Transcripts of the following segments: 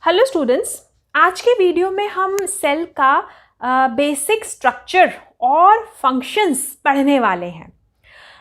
Hello students, आज के video में हम सेल का बेसिक स्ट्रक्चर और फंक्शंस पढ़ने वाले हैं।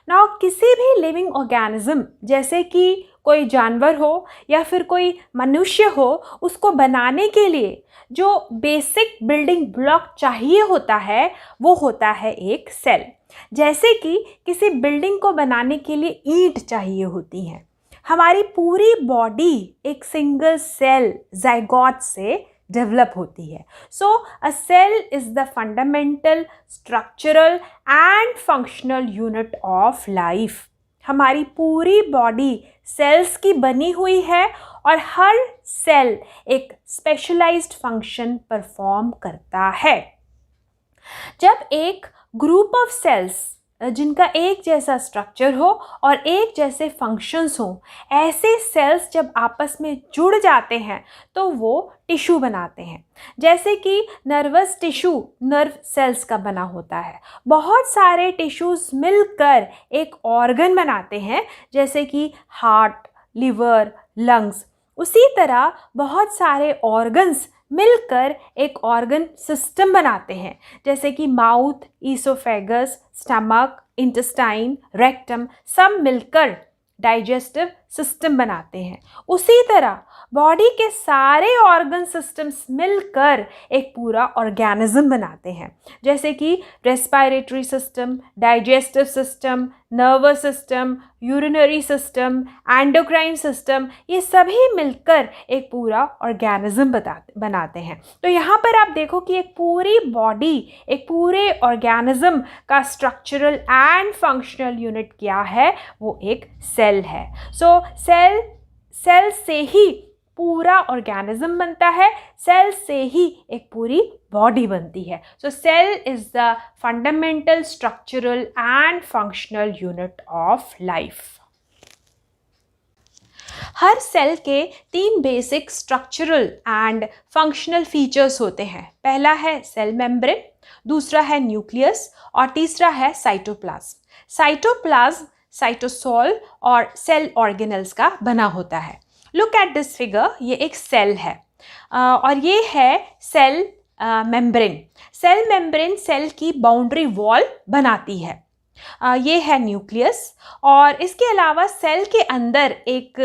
नाउ किसी भी लिविंग ऑर्गेनिज्म जैसे कि कोई जानवर हो या फिर कोई मनुष्य हो, उसको बनाने के लिए जो बेसिक बिल्डिंग ब्लॉक चाहिए होता है वो होता है एक सेल। जैसे कि किसी बिल्डिंग को बनाने के लिए ईंट चाहिए होती हैं, हमारी पूरी बॉडी एक सिंगल सेल ज़ाइगोट से डेवलप होती है। So a cell is the fundamental structural and functional unit of life. हमारी पूरी बॉडी सेल्स की बनी हुई है और हर सेल एक स्पेशलाइज्ड फंक्शन परफॉर्म करता है। जब एक ग्रुप ऑफ सेल्स जिनका एक जैसा स्ट्रक्चर हो और एक जैसे फंक्शंस हो, ऐसे सेल्स जब आपस में जुड़ जाते हैं तो वो टिश्यू बनाते हैं। जैसे कि नर्वस टिश्यू नर्व सेल्स का बना होता है। बहुत सारे टिश्यूज़ मिलकर एक ऑर्गन बनाते हैं, जैसे कि हार्ट, लिवर, लंग्स। उसी तरह बहुत सारे ऑर्गन्स मिलकर एक ऑर्गन सिस्टम बनाते हैं, जैसे कि mouth, oesophagus, stomach, intestine, rectum, सब मिलकर डाइजेस्टिव सिस्टम बनाते हैं। उसी तरह बॉडी के सारे ऑर्गन सिस्टम्स मिलकर एक पूरा ऑर्गेनिज्म बनाते हैं, जैसे कि respiratory system, digestive system, nervous system, urinary system, endocrine system, ये सभी मिलकर एक पूरा ऑर्गेनिज्म बनाते हैं। तो यहाँ पर आप देखो कि एक पूरी बॉडी, एक पूरे ऑर्गेनिज्म का स्ट्रक्चरल एंड फंक्शनल यूनिट क्या है? वो एक सेल है। सो सेल से ही पूरा ऑर्गेनिज्म बनता है, सेल से ही एक पूरी बॉडी बनती है। So cell is the fundamental structural and functional unit of life. हर सेल के 3 basic structural and functional features होते हैं। पहला है सेल मेम्ब्रेन, दूसरा है न्यूक्लियस और तीसरा है साइटोप्लाज्म। साइटोप्लाज्म साइटोसोल और सेल ऑर्गेनल्स का बना होता है। लुक एट दिस फिगर, ये एक सेल है और ये है cell membrane. Cell membrane cell की बाउंड्री वॉल बनाती है। ये है न्यूक्लियस और इसके अलावा सेल के अंदर एक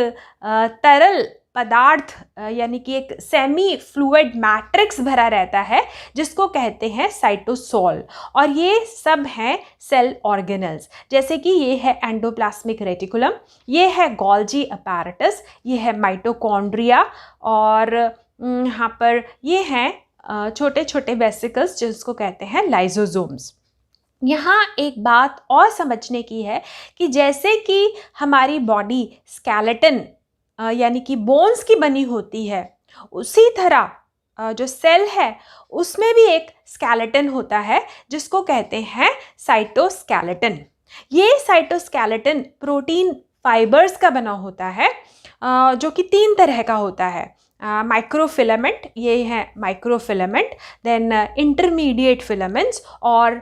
तरल पदार्थ यानी कि एक सेमी फ्लूइड मैट्रिक्स भरा रहता है, जिसको कहते हैं साइटोसोल। और ये सब हैं सेल ऑर्गेनल्स, जैसे कि ये है एंडोप्लाज्मिक रेटिकुलम, ये है गोल्जी अपैरेटस, ये है माइटोकॉन्ड्रिया और यहाँ पर ये हैं छोटे छोटे वेसिकल्स जिसको कहते हैं लाइसोसोम्स। यहाँ एक बात और समझने की है कि जैसे कि हमारी बॉडी स्केलेटन यानी कि बोन्स की बनी होती है, उसी तरह जो सेल है उसमें भी एक स्केलेटन होता है जिसको कहते हैं साइटोस्केलेटन। ये साइटोस्केलेटन प्रोटीन फाइबर्स का बना होता है, जो कि 3 तरह का होता है। माइक्रोफिलामेंट, ये है माइक्रोफिलामेंट, देन इंटरमीडिएट फिलामेंट्स और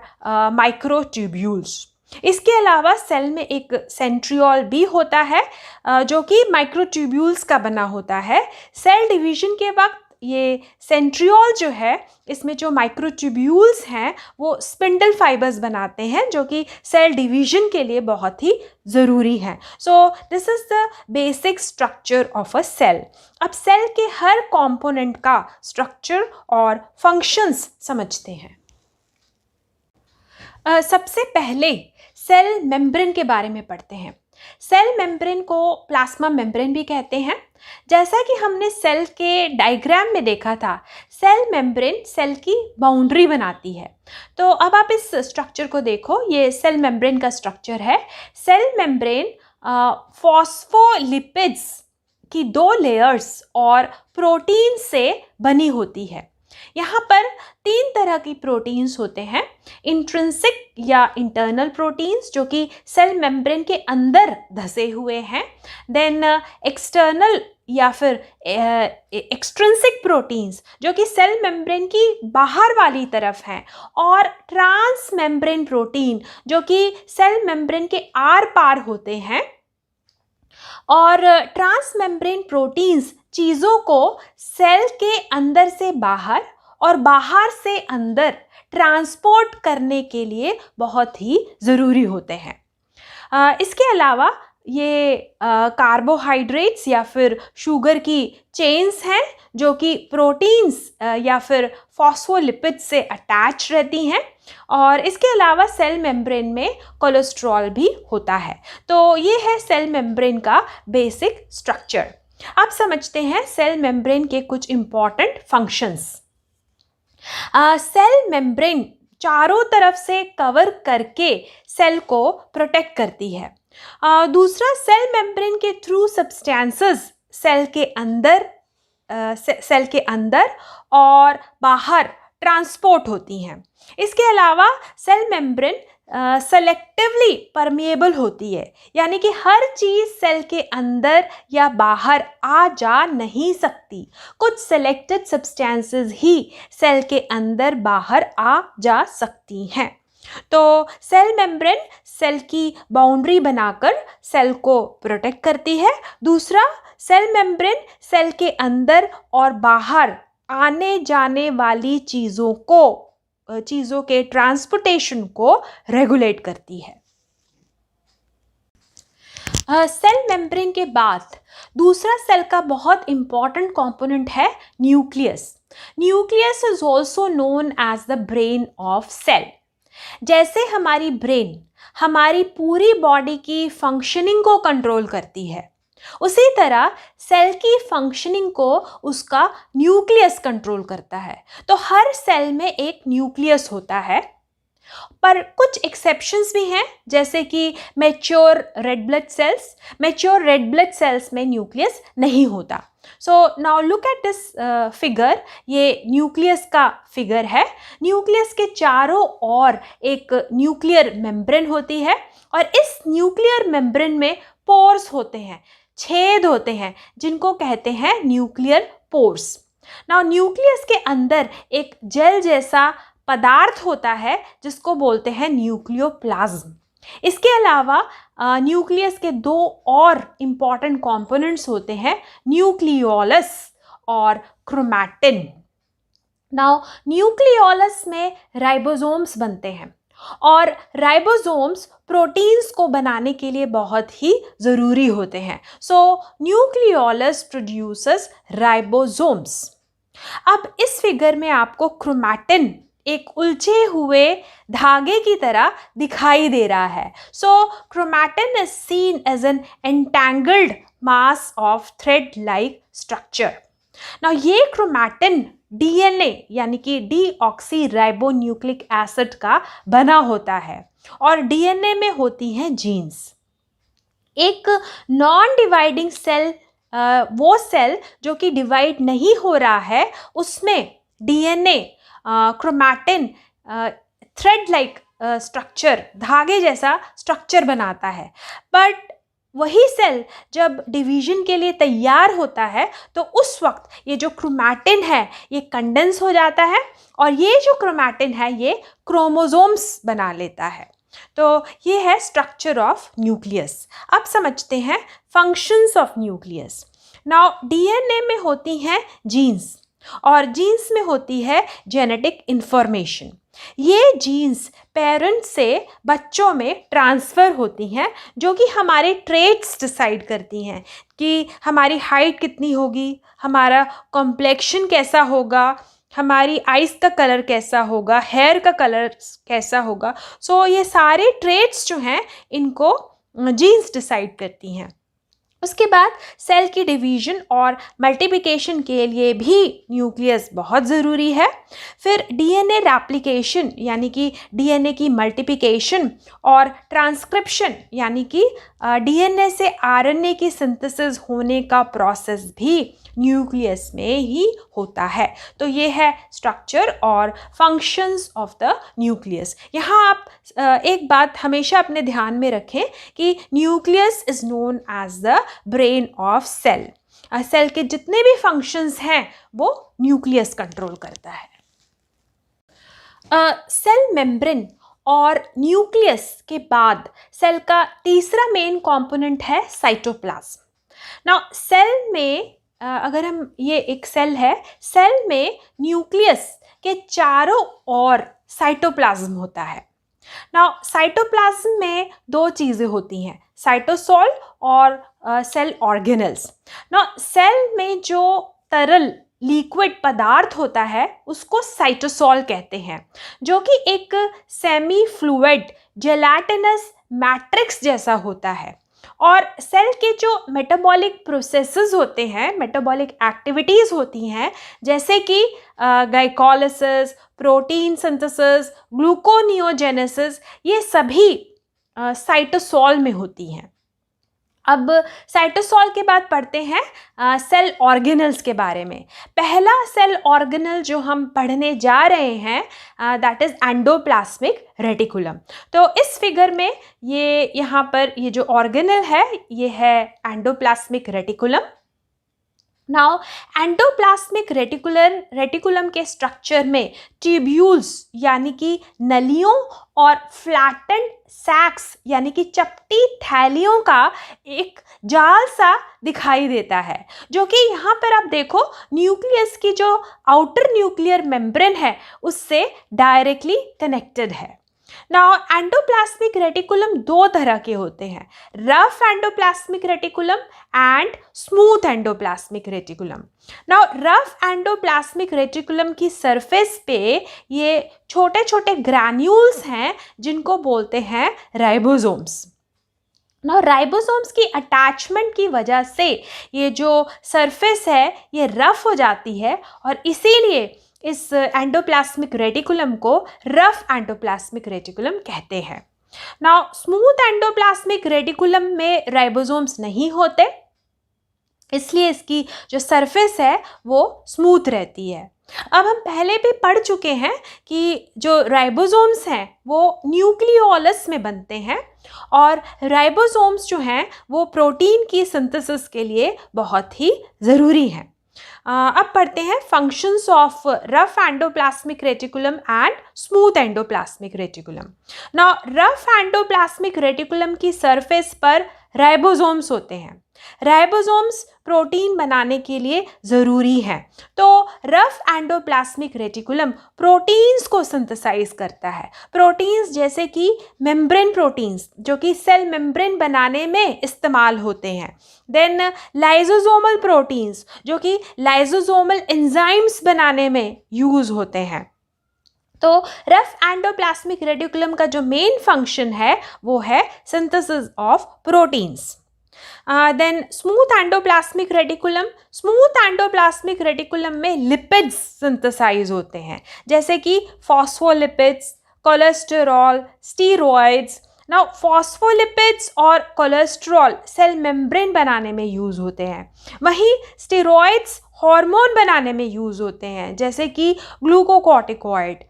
माइक्रोट्यूब्यूल्स। इसके अलावा सेल में एक सेंट्रियोल भी होता है जो कि माइक्रोट्यूब्यूल्स का बना होता है। सेल डिवीजन के वक्त ये सेंट्रियोल जो है, इसमें जो माइक्रोट्यूब्यूल्स हैं वो स्पिंडल फाइबर्स बनाते हैं, जो कि सेल डिवीजन के लिए बहुत ही ज़रूरी हैं। So this is the basic structure of a cell. अब सेल के हर कंपोनेंट का स्ट्रक्चर और फंक्शंस समझते हैं। सबसे पहले सेल मेम्ब्रेन के बारे में पढ़ते हैं। सेल मेम्ब्रेन को प्लाज्मा मेम्ब्रेन भी कहते हैं। जैसा कि हमने सेल के डायग्राम में देखा था, सेल मेम्ब्रेन सेल की बाउंड्री बनाती है। तो अब आप इस स्ट्रक्चर को देखो, ये सेल मेम्ब्रेन का स्ट्रक्चर है। सेल मेम्ब्रेन फॉस्फोलिपिड्स की 2 लेयर्स और प्रोटीन से बनी होती है। यहाँ पर 3 तरह की प्रोटीन्स होते हैं। इंट्रिंसिक या इंटरनल प्रोटीन्स जो कि सेल मेम्ब्रेन के अंदर धसे हुए हैं, देन एक्सटर्नल या फिर एक्सट्रिंसिक प्रोटीन्स जो कि सेल मेम्ब्रेन की बाहर वाली तरफ हैं, और ट्रांस मेम्ब्रेन प्रोटीन जो कि सेल मेम्ब्रेन के आर पार होते हैं। और ट्रांस मेम्ब्रेन प्रोटीन्स चीज़ों को सेल के अंदर से बाहर और बाहर से अंदर ट्रांसपोर्ट करने के लिए बहुत ही ज़रूरी होते हैं। इसके अलावा ये कार्बोहाइड्रेट्स या फिर शुगर की चेन्स हैं जो कि प्रोटीन्स या फिर फॉस्फोलिपिड्स से अटैच रहती हैं, और इसके अलावा सेल मेम्ब्रेन में कोलेस्ट्रॉल भी होता है। तो ये है सेल मेम्ब्रेन का बेसिक स्ट्रक्चर। अब समझते हैं सेल मेम्ब्रेन के कुछ इम्पॉर्टेंट फंक्शंस। सेल मेम्ब्रेन चारों तरफ से कवर करके सेल को प्रोटेक्ट करती है। दूसरा, सेल मेम्ब्रेन के थ्रू सब्सटेंसेस सेल के अंदर और बाहर ट्रांसपोर्ट होती हैं। इसके अलावा सेल मेम्ब्रेन सेलेक्टिवली परमिएबल होती है, यानी कि हर चीज़ सेल के अंदर या बाहर आ जा नहीं सकती। कुछ सेलेक्टेड सब्सटेंसेस ही सेल के अंदर बाहर आ जा सकती हैं। तो सेल मेम्ब्रेन सेल की बाउंड्री बनाकर सेल को प्रोटेक्ट करती है। दूसरा, सेल मेम्ब्रेन सेल के अंदर और बाहर आने जाने वाली चीज़ों के ट्रांसपोर्टेशन को रेगुलेट करती है। सेल मेम्ब्रेन के बाद दूसरा सेल का बहुत इंपॉर्टेंट कंपोनेंट है nucleus. Nucleus is also known as the brain of cell. जैसे हमारी ब्रेन हमारी पूरी बॉडी की फंक्शनिंग को कंट्रोल करती है, उसी तरह सेल की फंक्शनिंग को उसका न्यूक्लियस कंट्रोल करता है। तो हर सेल में एक न्यूक्लियस होता है, पर कुछ एक्सेप्शंस भी हैं, जैसे कि मैच्योर रेड ब्लड सेल्स में न्यूक्लियस नहीं होता। So now look at this figure. ये न्यूक्लियस का फिगर है। न्यूक्लियस के चारों ओर एक न्यूक्लियर मेम्ब्रेन होती है, और इस न्यूक्लियर मेम्ब्रेन में पोर्स होते हैं, छेद होते हैं, जिनको कहते हैं न्यूक्लियर पोर्स। नाउ न्यूक्लियस के अंदर एक जेल जैसा पदार्थ होता है जिसको बोलते हैं न्यूक्लियोप्लाज्म। इसके अलावा न्यूक्लियस के दो और इम्पॉर्टेंट कंपोनेंट्स होते हैं, न्यूक्लियोलस और क्रोमैटिन। नाउ न्यूक्लियोलस में राइबोसोम्स बनते हैं, और राइबोसोम्स प्रोटीन्स को बनाने के लिए बहुत ही ज़रूरी होते हैं। सो न्यूक्लियोलस प्रोड्यूसेस राइबोसोम्स। अब इस फिगर में आपको क्रोमैटिन एक उलझे हुए धागे की तरह दिखाई दे रहा है। So chromatin is seen as an entangled mass of thread like structure. Now ये क्रोमैटिन डीएनए यानी कि डीऑक्सी राइबोन्यूक्लिक एसिड का बना होता है, और डीएनए में होती हैं जीन्स। एक नॉन डिवाइडिंग सेल, वो सेल जो कि डिवाइड नहीं हो रहा है, उसमें DNA chromatin thread like structure, धागे जैसा स्ट्रक्चर बनाता है। बट वही सेल जब डिवीजन के लिए तैयार होता है, तो उस वक्त ये जो क्रोमैटिन है ये कंडेंस हो जाता है, और ये जो क्रोमैटिन है ये क्रोमोसोम्स बना लेता है। तो ये है स्ट्रक्चर ऑफ न्यूक्लियस। अब समझते हैं functions of nucleus. Now DNA में होती हैं जीन्स, और जीन्स में होती है जेनेटिक इंफॉर्मेशन। ये जीन्स पेरेंट्स से बच्चों में ट्रांसफ़र होती हैं, जो कि हमारे ट्रेट्स डिसाइड करती हैं कि हमारी हाइट कितनी होगी, हमारा कॉम्प्लेक्शन कैसा होगा, हमारी आइज़ का कलर कैसा होगा, हेयर का कलर कैसा होगा। सो ये सारे ट्रेट्स जो हैं इनको जीन्स डिसाइड करती हैं। उसके बाद सेल की डिवीजन और मल्टीप्लिकेशन के लिए भी न्यूक्लियस बहुत ज़रूरी है। फिर डीएनए रेप्लिकेशन यानी कि डीएनए की मल्टीप्लिकेशन, और ट्रांसक्रिप्शन यानी कि डीएनए से आरएनए की सिंथेसिस होने का प्रोसेस भी न्यूक्लियस में ही होता है। तो ये है स्ट्रक्चर और फंक्शंस ऑफ द न्यूक्लियस। यहाँ आप एक बात हमेशा अपने ध्यान में रखें कि nucleus is known as the brain of cell. Cell के जितने भी फंक्शंस हैं वो न्यूक्लियस कंट्रोल करता है। सेल मेम्ब्रेन और न्यूक्लियस के बाद सेल का तीसरा मेन कंपोनेंट है साइटोप्लाज्म। नाउ सेल में अगर हम ये एक सेल है, सेल में न्यूक्लियस के चारों ओर साइटोप्लाज्म होता है। नाउ साइटोप्लाज्म में दो चीज़ें होती हैं, साइटोसोल और सेल ऑर्गेनल्स। नाउ सेल में जो तरल लिक्विड पदार्थ होता है उसको साइटोसोल कहते हैं, जो कि एक सेमी फ्लूइड जेलाटिनस मैट्रिक्स जैसा होता है। और सेल के जो मेटाबॉलिक प्रोसेसेस होते हैं, मेटाबॉलिक एक्टिविटीज़ होती हैं, जैसे कि ग्लाइकोलाइसिस, प्रोटीन सिंथेसिस, ग्लूकोनियोजेनेसिस, ये सभी साइटोसोल में होती हैं। अब साइटोसोल के बाद पढ़ते हैं सेल ऑर्गेनल्स के बारे में। पहला सेल ऑर्गेनल जो हम पढ़ने जा रहे हैं दैट इज़ एंडोप्लाज्मिक रेटिकुलम। तो इस फिगर में ये यहाँ पर ये जो ऑर्गेनल है ये है endoplasmic reticulum. Now endoplasmic reticulum के स्ट्रक्चर में ट्यूब्यूल्स यानी कि नलियों और फ्लैटेंड सैक्स यानी कि चपटी थैलियों का एक जाल सा दिखाई देता है, जो कि यहाँ पर आप देखो न्यूक्लियस की जो आउटर न्यूक्लियर मेम्ब्रेन है उससे डायरेक्टली कनेक्टेड है। नाउ एंडोप्लाज्मिक रेटिकुलम दो तरह के होते हैं, rough endoplasmic reticulum and smooth endoplasmic reticulum. Now rough endoplasmic reticulum की सरफेस पे ये छोटे छोटे ग्रैन्यूल्स हैं जिनको बोलते हैं राइबोसोम्स। नाउ राइबोसोम्स की अटैचमेंट की वजह से ये जो सरफेस है ये रफ हो जाती है और इसीलिए इस एंडोप्लाज्मिक रेटिकुलम को रफ एंडोप्लाज्मिक रेटिकुलम कहते हैं। नाउ स्मूथ एंडोप्लाज्मिक रेटिकुलम में राइबोसोम्स नहीं होते, इसलिए इसकी जो सरफेस है वो स्मूथ रहती है। अब हम पहले भी पढ़ चुके हैं कि जो राइबोसोम्स हैं वो न्यूक्लियोलस में बनते हैं और राइबोसोम्स जो हैं वो प्रोटीन की सिंथेसिस के लिए बहुत ही ज़रूरी हैं। अब पढ़ते हैं functions of rough endoplasmic reticulum and smooth endoplasmic reticulum. Now rough endoplasmic reticulum की सरफेस पर राइबोसोम्स होते हैं। राइबोसोम्स प्रोटीन बनाने के लिए ज़रूरी हैं, तो रफ एंडोप्लाज्मिक रेटिकुलम प्रोटीन्स को सिंथेसाइज करता है। प्रोटीन्स जैसे कि मेम्ब्रेन प्रोटीन्स जो कि सेल मेम्ब्रेन बनाने में इस्तेमाल होते हैं, देन लाइसोसोमल प्रोटीन्स जो कि लाइसोसोमल एंजाइम्स बनाने में यूज़ होते हैं। तो रफ एंडोप्लाज्मिक रेटिकुलम का जो मेन फंक्शन है वो है synthesis of proteins. Then smooth endoplasmic reticulum, smooth endoplasmic reticulum में लिपिड्स सिंथेसाइज होते हैं जैसे कि phospholipids, cholesterol, steroids. Now phospholipids और कोलेस्ट्रॉल सेल मेम्ब्रेन बनाने में यूज़ होते हैं, वहीं स्टीरॉयड्स हार्मोन बनाने में यूज़ होते हैं जैसे कि ग्लूकोकॉर्टिकॉइड,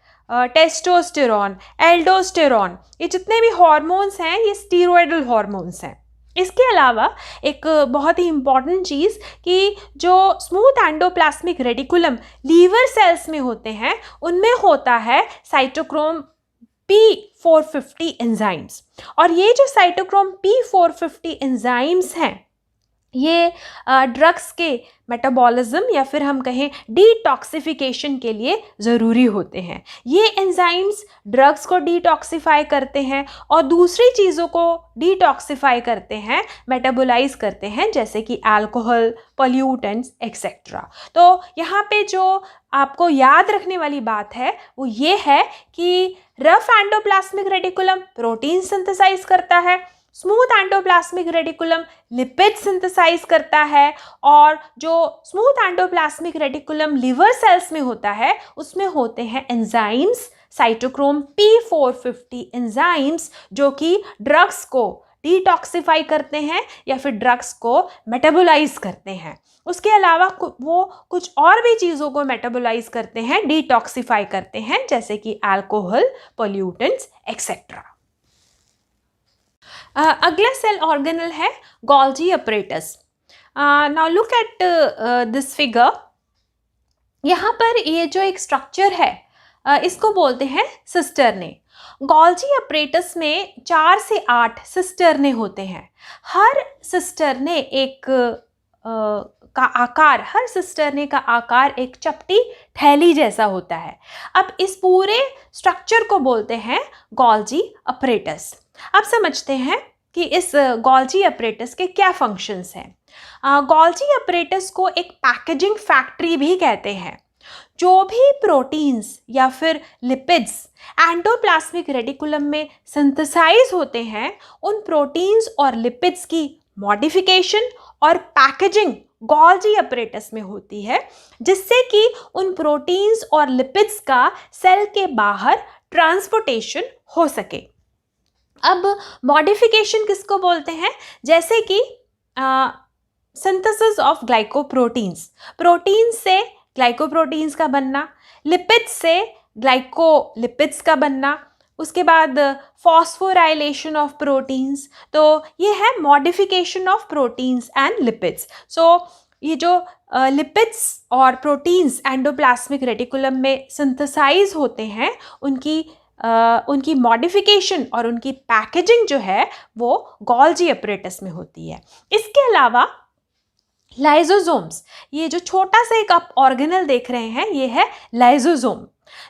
टेस्टोस्टेरॉन, एल्डोस्टेरॉन। ये जितने भी हार्मोन्स हैं ये स्टीरॉयडल हार्मोन्स हैं। इसके अलावा एक बहुत ही इम्पॉर्टेंट चीज़ कि जो smooth endoplasmic reticulum liver cells में होते हैं उनमें होता है साइटोक्रोम P450 एंजाइम्स। और ये जो साइटोक्रोम P450 एंजाइम्स हैं ये ड्रग्स के मेटाबॉलिज्म या फिर हम कहें डिटॉक्सिफिकेशन के लिए ज़रूरी होते हैं। ये एंजाइम्स ड्रग्स को डिटॉक्सिफाई करते हैं और दूसरी चीज़ों को डिटॉक्सिफाई करते हैं, मेटाबोलाइज करते हैं जैसे कि अल्कोहल, पोल्यूटेंट्स एक्सेट्रा। तो यहाँ पे जो आपको याद रखने वाली बात है वो ये है कि rough endoplasmic reticulum protein synthesize करता है, smooth endoplasmic reticulum lipid synthesize करता है, और जो smooth endoplasmic reticulum liver cells में होता है उसमें होते हैं एंजाइम्स साइटोक्रोम P450 एंजाइम्स जो कि ड्रग्स को डिटॉक्सिफाई करते हैं या फिर ड्रग्स को मेटाबोलाइज करते हैं। उसके अलावा वो कुछ और भी चीज़ों को मेटाबोलाइज करते हैं, डिटॉक्सिफाई करते हैं जैसे कि अल्कोहल, पोल्यूटेंट्स एक्सेट्रा। अगला सेल ऑर्गेनल है Golgi apparatus. Now look at this figure. यहाँ पर ये जो एक स्ट्रक्चर है इसको बोलते हैं सिस्टर्ने। गोल्जी अपरेटस में 4 से 8 सिस्टर्ने होते हैं। हर सिस्टर्ने एक का आकार, हर सिस्टर्ने का आकार एक चपटी थैली जैसा होता है। अब इस पूरे स्ट्रक्चर को बोलते हैं गोल्जी अपरेटस। अब समझते हैं कि इस गोल्जी अपरेटस के क्या फंक्शंस हैं। गोल्जी अपरेटस को एक पैकेजिंग फैक्ट्री भी कहते हैं। जो भी प्रोटीन्स या फिर लिपिड्स एंडोप्लाज्मिक रेटिकुलम में सिंथेसाइज होते हैं, उन प्रोटीन्स और लिपिड्स की मॉडिफिकेशन और पैकेजिंग गोल्जी अपरेटस में होती है, जिससे कि उन प्रोटीन्स और लिपिड्स का सेल के बाहर ट्रांसपोर्टेशन हो सके। अब मॉडिफिकेशन किसको बोलते हैं? जैसे कि सिंथेसिस ऑफ ग्लाइकोप्रोटीन्स, प्रोटीन से ग्लाइकोप्रोटीन्स का बनना, लिपिड्स से ग्लाइकोलिपिड्स का बनना, उसके बाद फॉस्फोराइलेशन ऑफ प्रोटीन्स। तो ये है modification of proteins and lipids. So ये जो लिपिड्स और प्रोटीन्स एंडोप्लाज्मिक रेटिकुलम में सिंथेसाइज होते हैं, उनकी मॉडिफिकेशन और उनकी पैकेजिंग जो है वो गोल्जी अपरेटस में होती है। इसके अलावा लाइजोसोम्स, ये जो छोटा सा एक आप ऑर्गेनल देख रहे हैं, ये है लाइजोसोम।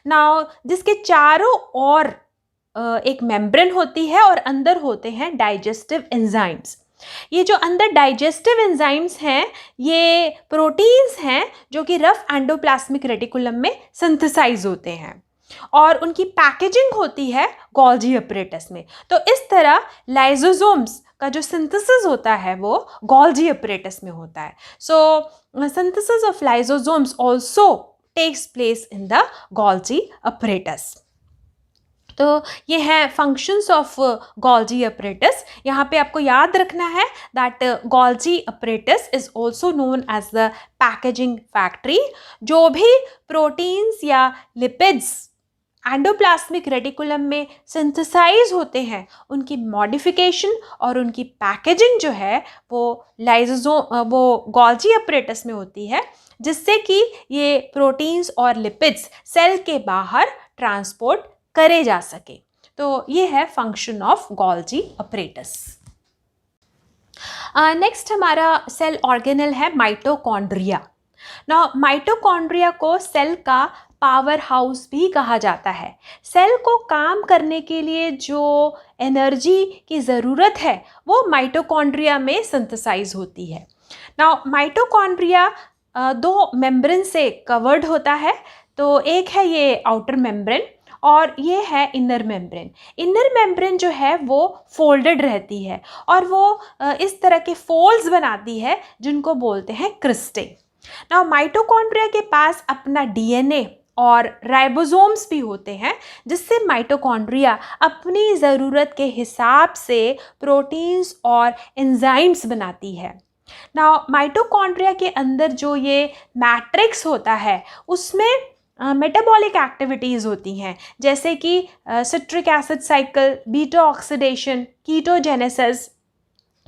नाउ जिसके चारों ओर एक मेम्ब्रेन होती है और अंदर होते हैं डाइजेस्टिव एंजाइम्स। ये जो अंदर डाइजेस्टिव एंजाइम्स हैं, ये प्रोटीन्स हैं जो कि रफ एंडोप्लाज्मिक रेटिकुलम में सिंथेसाइज होते हैं और उनकी पैकेजिंग होती है गोल्जी अपरेटस में। तो इस तरह लाइजोसोम्स का जो सिंथेसिस होता है वो गोल्जी अपरेटस में होता है। So synthesis of lysosomes also takes place in the Golgi apparatus. तो ये है फंक्शंस ऑफ गोल्जी अपरेटस। यहाँ पे आपको याद रखना है that Golgi apparatus is also known as the packaging factory. जो भी प्रोटीन्स या लिपिड्स एंडोप्लाज्मिक रेटिकुलम में सिंथेसाइज होते हैं, उनकी मॉडिफिकेशन और उनकी पैकेजिंग जो है वो गोल्जी अपरेटस में होती है, जिससे कि ये प्रोटीन्स और लिपिड्स सेल के बाहर ट्रांसपोर्ट करे जा सके। तो ये है function of Golgi apparatus. Next हमारा सेल ऑर्गेनल है माइटोकॉन्ड्रिया। नाउ माइटोकॉन्ड्रिया को सेल का पावर हाउस भी कहा जाता है। सेल को काम करने के लिए जो एनर्जी की ज़रूरत है वो माइटोकॉन्ड्रिया में सिंथेसाइज होती है। नाउ माइटोकॉन्ड्रिया दो मेम्ब्रेन से कवर्ड होता है। तो एक है ये आउटर मेम्ब्रेन और ये है इनर मेम्ब्रेन। इनर मेम्ब्रेन जो है वो फोल्डेड रहती है और वो इस तरह के फोल्ड्स बनाती है जिनको बोलते हैं क्रिस्टे। नाउ माइटोकॉन्ड्रिया के पास अपना डीएनए और राइबोसोम्स भी होते हैं, जिससे माइटोकॉन्ड्रिया अपनी ज़रूरत के हिसाब से प्रोटीन्स और एंजाइम्स बनाती है। नाउ माइटोकॉन्ड्रिया के अंदर जो ये मैट्रिक्स होता है उसमें मेटाबॉलिक एक्टिविटीज़ होती हैं, जैसे कि citric acid cycle, beta oxidation, कीटोजेनेसिस।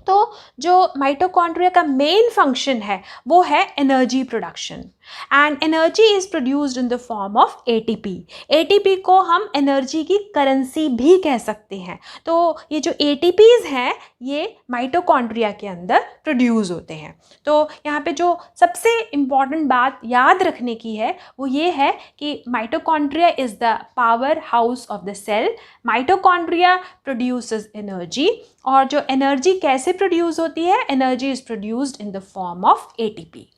तो जो माइटोकॉन्ड्रिया का मेन फंक्शन है वो है energy production, and energy is produced in the form of ATP. ATP को हम एनर्जी की करेंसी भी कह सकते हैं। तो ये जो एटीपीज़ हैं ये माइटोकॉन्ड्रिया के अंदर प्रोड्यूस होते हैं। तो यहाँ पे जो सबसे इम्पॉर्टेंट बात याद रखने की है वो ये है कि mitochondria is the power house of the cell. Mitochondria produces energy, और जो एनर्जी कैसे प्रोड्यूस होती है? Energy is produced in the form of ATP.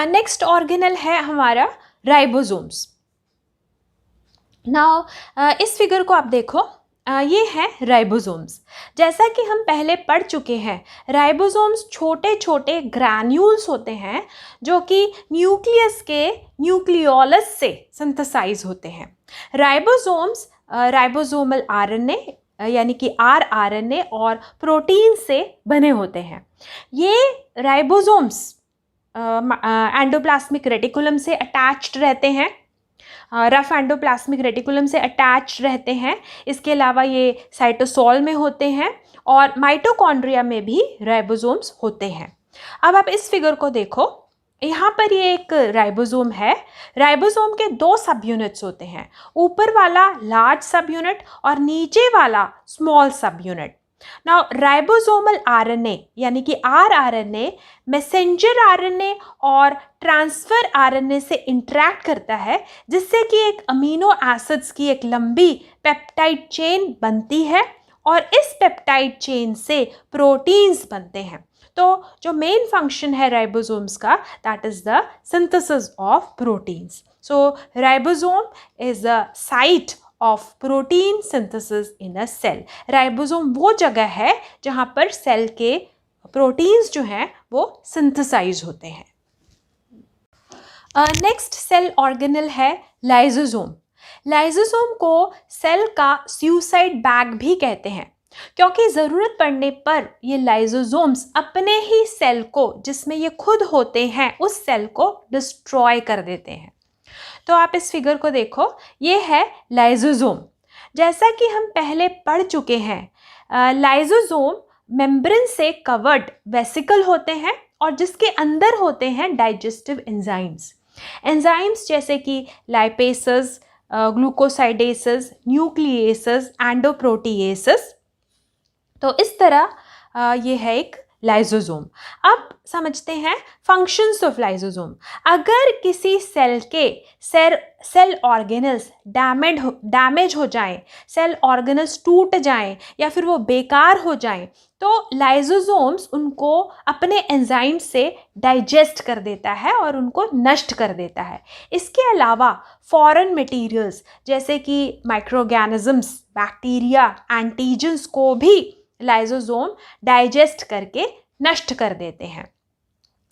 Next organelle है हमारा राइबोसोम्स। नाउ इस फिगर को आप देखो, ये है राइबोसोम्स। जैसा कि हम पहले पढ़ चुके हैं, राइबोसोम्स छोटे छोटे ग्रैन्यूल्स होते हैं जो कि न्यूक्लियस के न्यूक्लियोलस से सिंथेसाइज होते हैं। राइबोसोम्स राइबोसोमल आरएनए यानी कि आरएनए और प्रोटीन से बने होते हैं। ये राइबोसोम्स एंडोप्लाज्मिक रेटिकुलम से अटैच्ड रहते हैं, रफ एंडोप्लाज्मिक रेटिकुलम से अटैच्ड रहते हैं। इसके अलावा ये साइटोसोल में होते हैं और माइटोकॉन्ड्रिया में भी राइबोसोम्स होते हैं। अब आप इस फिगर को देखो, यहाँ पर ये एक राइबोसोम है। राइबोसोम के दो सब यूनिट्स होते हैं, ऊपर वाला लार्ज सब यूनिट और नीचे वाला स्मॉल सब यूनिट। नाउ राइबोसोमल आरएनए यानी कि आरआरएनए मैसेंजर आरएनए और ट्रांसफर आरएनए से इंटरैक्ट करता है, जिससे कि एक अमीनो एसिड्स की एक लंबी पेप्टाइड चेन बनती है और इस पेप्टाइड चेन से प्रोटीन्स बनते हैं। तो जो मेन फंक्शन है राइबोसोम्स का, that is the synthesis of proteins. So ribosome is a site of protein synthesis in a cell. Ribosome वो जगह है जहाँ पर सेल के प्रोटीन्स जो हैं वो सिंथेसाइज होते हैं। नेक्स्ट सेल ऑर्गेनल है लाइसोसोम। लाइसोसोम को सेल का सुसाइड बैग भी कहते हैं, क्योंकि ज़रूरत पड़ने पर ये लाइसोसोम्स अपने ही सेल को, जिसमें ये खुद होते हैं, उस सेल को डिस्ट्रॉय कर देते हैं। तो आप इस फिगर को देखो, ये है लाइसोसोम। जैसा कि हम पहले पढ़ चुके हैं, लाइसोसोम मेम्ब्रेन से कवर्ड वेसिकल होते हैं और जिसके अंदर होते हैं डाइजेस्टिव एंजाइम्स। एंजाइम्स जैसे कि लाइपेसेस, ग्लूकोसाइडेसेस, न्यूक्लिएसेस, एंडोप्रोटीएसेस। तो इस तरह ये है एक लाइसोसोम। अब समझते हैं फंक्शंस ऑफ लाइसोसोम। अगर किसी सेल के सेल ऑर्गेनल्स डैमेज हो जाएं, सेल ऑर्गेनल्स टूट जाएं या फिर वो बेकार हो जाएं, तो लाइसोसोम्स उनको अपने एंजाइम से डाइजेस्ट कर देता है और उनको नष्ट कर देता है। इसके अलावा फॉरेन मटेरियल्स जैसे कि माइक्रोऑर्गेनिजम्स, बैक्टीरिया, एंटीजेंस को भी लाइसोसोम डाइजेस्ट करके नष्ट कर देते हैं।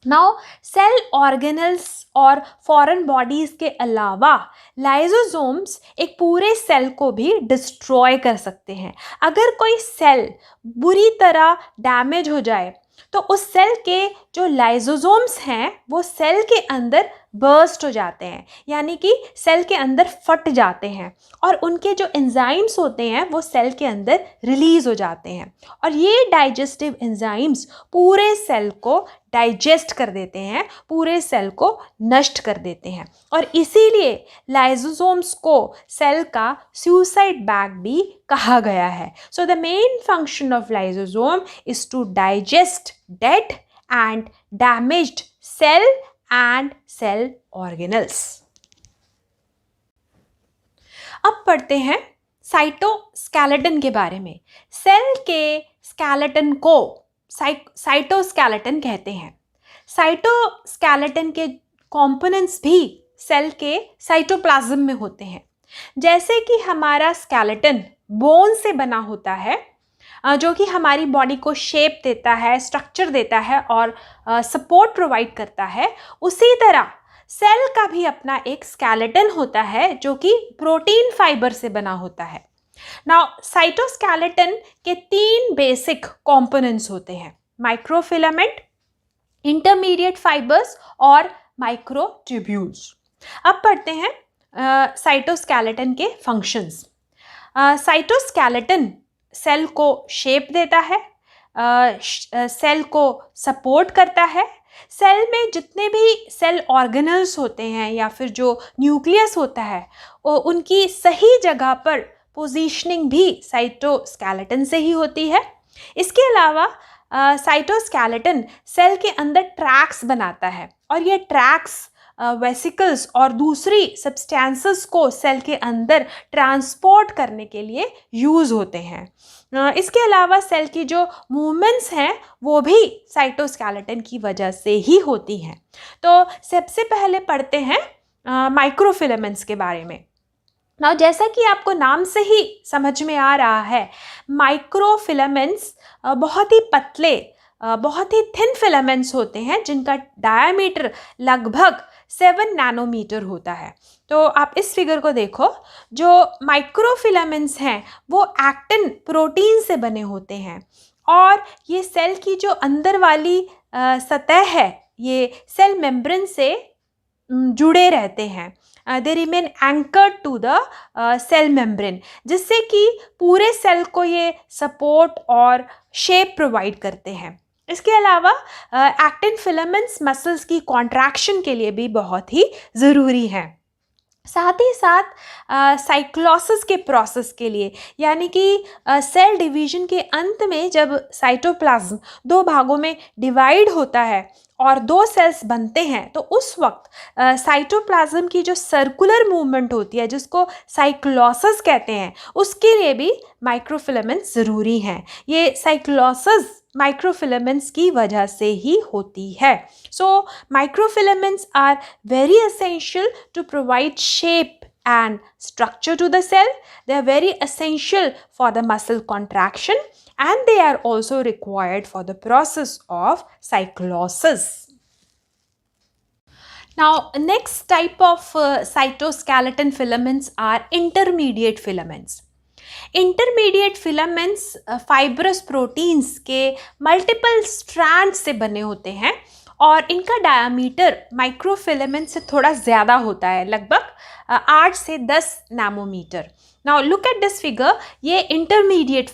नाउ सेल ऑर्गेनल्स और फॉरेन बॉडीज के अलावा लाइसोसोम्स एक पूरे सेल को भी डिस्ट्रॉय कर सकते हैं। अगर कोई सेल बुरी तरह डैमेज हो जाए तो उस सेल के जो लाइसोसोम्स हैं वो सेल के अंदर बर्स्ट हो जाते हैं, यानी कि सेल के अंदर फट जाते हैं और उनके जो एंजाइम्स होते हैं वो सेल के अंदर रिलीज हो जाते हैं और ये डाइजेस्टिव एंजाइम्स पूरे सेल को डाइजेस्ट कर देते हैं, पूरे सेल को नष्ट कर देते हैं और इसीलिए लाइसोसोम्स को सेल का सुसाइड बैग भी कहा गया है। So the main function of lysosome is to digest dead and damaged cell and cell organelles. अब पढ़ते हैं साइटोस्केलेटन के बारे में। सेल के स्केलेटन को साइटोस्केलेटन कहते हैं। साइटोस्केलेटन के कंपोनेंट्स भी सेल के साइटोप्लाज्म में होते हैं। जैसे कि हमारा स्केलेटन बोन से बना होता है, जो कि हमारी बॉडी को शेप देता है, स्ट्रक्चर देता है और सपोर्ट प्रोवाइड करता है, उसी तरह सेल का भी अपना एक स्केलेटन होता है जो कि प्रोटीन फाइबर से बना होता है। नाउ साइटोस्केलेटन के 3 बेसिक कंपोनेंट्स होते हैं: माइक्रोफिलामेंट, इंटरमीडिएट फाइबर्स और माइक्रोट्यूब्यूल्स। अब पढ़ते हैं साइटोस्केलेटन के फंक्शंस। साइटोस्केलेटन सेल को शेप देता है, सेल को सपोर्ट करता है। सेल में जितने भी सेल ऑर्गेनल्स होते हैं या फिर जो न्यूक्लियस होता है, उनकी सही जगह पर पोजीशनिंग भी साइटोस्केलेटन से ही होती है। इसके अलावा साइटोस्केलेटन सेल के अंदर ट्रैक्स बनाता है और ये ट्रैक्स वेसिकल्स और दूसरी सब्सटेंसेस को सेल के अंदर ट्रांसपोर्ट करने के लिए यूज़ होते हैं। इसके अलावा सेल की जो मूवमेंट्स हैं वो भी साइटोस्केलेटन की वजह से ही होती हैं। तो सबसे पहले पढ़ते हैं माइक्रोफिलामेंट्स के बारे में। ना जैसा कि आपको नाम से ही समझ में आ रहा है, माइक्रोफिलामेंट्स बहुत ही पतले, बहुत ही थिन फिलामेंट्स होते हैं जिनका डायमीटर लगभग 7 नैनोमीटर होता है। तो आप इस फिगर को देखो, जो माइक्रोफिलामेंट्स हैं वो एक्टिन प्रोटीन से बने होते हैं और ये सेल की जो अंदर वाली सतह है, ये सेल मेम्ब्रेन से जुड़े रहते हैं। They remain anchored to the cell membrane, जिससे कि पूरे सेल को ये सपोर्ट और शेप प्रोवाइड करते हैं। इसके अलावा एक्टिन फिलामेंट्स मसल्स की कॉन्ट्रैक्शन के लिए भी बहुत ही ज़रूरी हैं। साथ ही साथ साइक्लोसिस के प्रोसेस के लिए, यानी कि सेल डिवीजन के अंत में जब साइटोप्लाज्म दो भागों में डिवाइड होता है और दो सेल्स बनते हैं, तो उस वक्त साइटोप्लाज्म की जो सर्कुलर मूवमेंट होती है, जिसको साइक्लोसिस कहते हैं, उसके लिए भी माइक्रोफिलामेंट्स ज़रूरी हैं। ये साइक्लोसिस माइक्रोफिलामेंट्स की वजह से ही होती है। So microfilaments are very essential to provide shape and structure to the cell. They are very essential for the muscle contraction, and they are also required for the process of cyclosis. Now, next type of cytoskeleton filaments are intermediate filaments. Intermediate filaments fibrous proteins के multiple strand से बने होते हैं और इनका diameter microfilament से थोड़ा ज़्यादा होता है, लगभग 8 से 10 nanometer. Now look at this figure, ये इंटरमीडिएट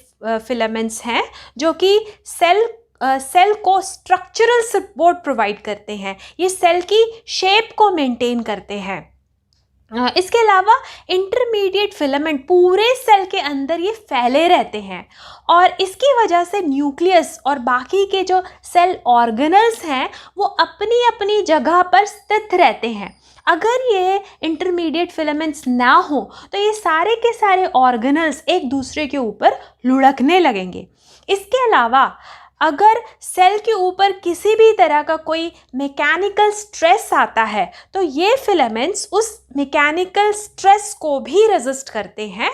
फिलामेंट्स हैं जो कि सेल को स्ट्रक्चरल सपोर्ट प्रोवाइड करते हैं, ये सेल की शेप को मेंटेन करते हैं। इसके अलावा इंटरमीडिएट फिलामेंट पूरे सेल के अंदर ये फैले रहते हैं और इसकी वजह से न्यूक्लियस और बाकी के जो सेल ऑर्गेनल्स हैं वो अपनी अपनी जगह पर स्थित रहते हैं। अगर ये इंटरमीडिएट फिलामेंट्स ना हो तो ये सारे के सारे ऑर्गेनल्स एक दूसरे के ऊपर लुढ़कने लगेंगे। इसके अलावा अगर सेल के ऊपर किसी भी तरह का कोई मैकेनिकल स्ट्रेस आता है तो ये फिलामेंट्स उस मैकेनिकल स्ट्रेस को भी रेजिस्ट करते हैं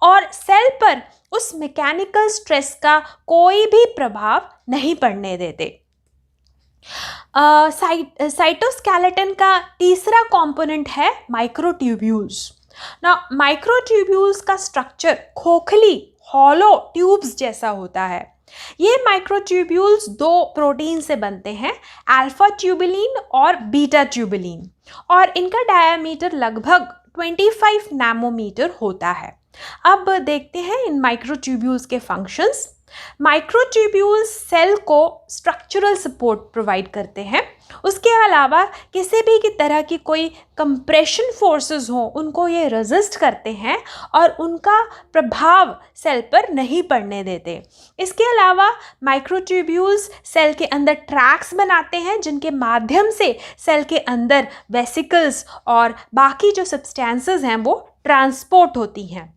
और सेल पर उस मैकेनिकल स्ट्रेस का कोई भी प्रभाव नहीं पड़ने देते। साइटोस्केलेटन का तीसरा कंपोनेंट है माइक्रोट्यूब्यूल्स। ना माइक्रोट्यूब्यूल्स का स्ट्रक्चर खोखली हॉलो ट्यूब्स जैसा होता है। ये माइक्रोट्यूब्यूल्स दो प्रोटीन से बनते हैं, अल्फा ट्यूबुलिन और बीटा ट्यूबुलिन, और इनका डायामीटर लगभग 25 नैनोमीटर होता है। अब देखते हैं इन माइक्रोट्यूब्यूल्स के फंक्शंस। माइक्रोट्यूब्यूल्स सेल को स्ट्रक्चरल सपोर्ट प्रोवाइड करते हैं। उसके अलावा किसी भी की तरह की कोई कंप्रेशन फोर्सेस हो उनको ये रेजिस्ट करते हैं और उनका प्रभाव सेल पर नहीं पड़ने देते। इसके अलावा माइक्रोट्यूब्यूल्स सेल के अंदर ट्रैक्स बनाते हैं जिनके माध्यम से सेल के अंदर वेसिकल्स और बाकी जो सब्सटेंसेस हैं वो ट्रांसपोर्ट होती हैं।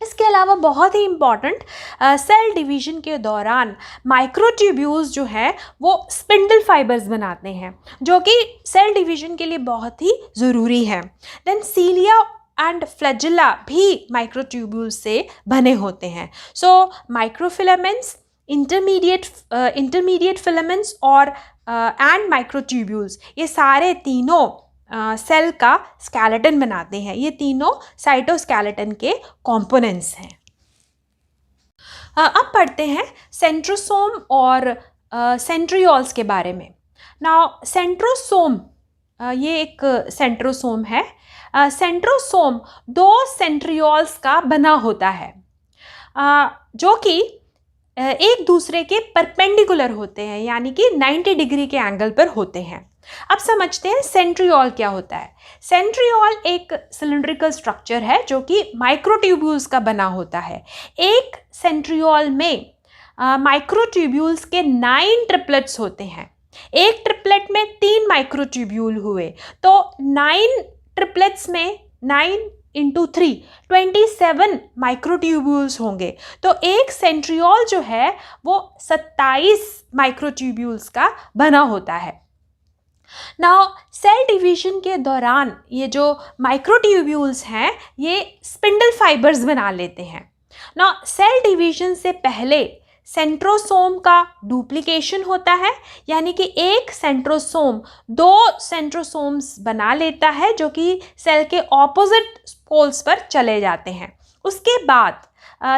इसके अलावा बहुत ही इम्पॉर्टेंट, सेल डिवीजन के दौरान माइक्रोट्यूब्यूल्स जो है वो स्पिंडल फाइबर्स बनाते हैं जो कि सेल डिवीजन के लिए बहुत ही ज़रूरी है। देन सीलिया एंड फ्लैजेला भी माइक्रोट्यूब्यूल्स से बने होते हैं। सो माइक्रोफिलामेंट्स, इंटरमीडिएट फिलामेंट्स और एंड माइक्रोट्यूब्यूल्स, ये सारे तीनों सेल का स्केलेटन बनाते हैं। ये तीनों साइटोस्केलेटन के कंपोनेंट्स हैं। अब पढ़ते हैं सेंट्रोसोम और सेंट्रियोल्स के बारे में। नाउ सेंट्रोसोम, ये एक सेंट्रोसोम है। सेंट्रोसोम दो सेंट्रियोल्स का बना होता है जो कि एक दूसरे के परपेंडिकुलर होते हैं, यानी कि 90 डिग्री के एंगल पर होते हैं। अब समझते हैं सेंट्रियोल क्या होता है। सेंट्रियोल एक सिलिंड्रिकल स्ट्रक्चर है जो कि माइक्रोट्यूब्यूल्स का बना होता है। एक सेंट्रियोल में माइक्रोट्यूब्यूल्स के 9 ट्रिपलेट्स होते हैं। एक ट्रिपलेट में 3 माइक्रोट्यूब्यूल हुए तो 9 ट्रिपलेट्स में 9 × 3 27 माइक्रोट्यूब्यूल्स होंगे। तो एक सेंट्रियोल जो है वो 27 माइक्रोट्यूब्यूल्स का बना होता है। नाउ सेल डिवीजन के दौरान ये जो माइक्रोट्यूब्यूल्स हैं ये स्पिंडल फाइबर्स बना लेते हैं। नाउ सेल डिवीजन से पहले सेंट्रोसोम का डुप्लीकेशन होता है, यानी कि एक सेंट्रोसोम 2 सेंट्रोसोम्स बना लेता है जो कि सेल के ऑपोजिट पोल्स पर चले जाते हैं। उसके बाद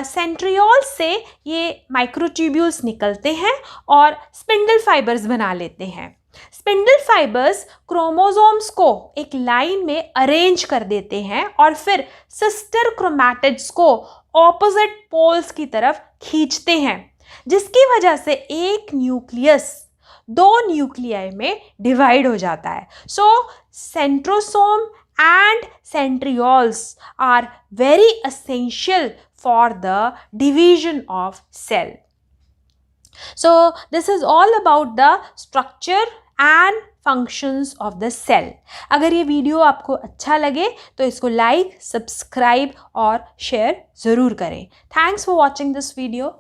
सेंट्रियोल से ये माइक्रोट्यूब्यूल्स निकलते हैं और स्पिंडल फाइबर्स बना लेते हैं। स्पिंडल फाइबर्स क्रोमोसोम्स को एक लाइन में अरेंज कर देते हैं और फिर सिस्टर क्रोमैटिड्स को ऑपोजिट पोल्स की तरफ खींचते हैं, जिसकी वजह से एक न्यूक्लियस 2 न्यूक्लियाई में डिवाइड हो जाता है। सो centrosome and centrioles are very essential for the division of cell. So this is all about the structure and functions of the cell. अगर ये वीडियो आपको अच्छा लगे तो इसको लाइक, सब्सक्राइब और शेयर ज़रूर करें. Thanks for watching this video.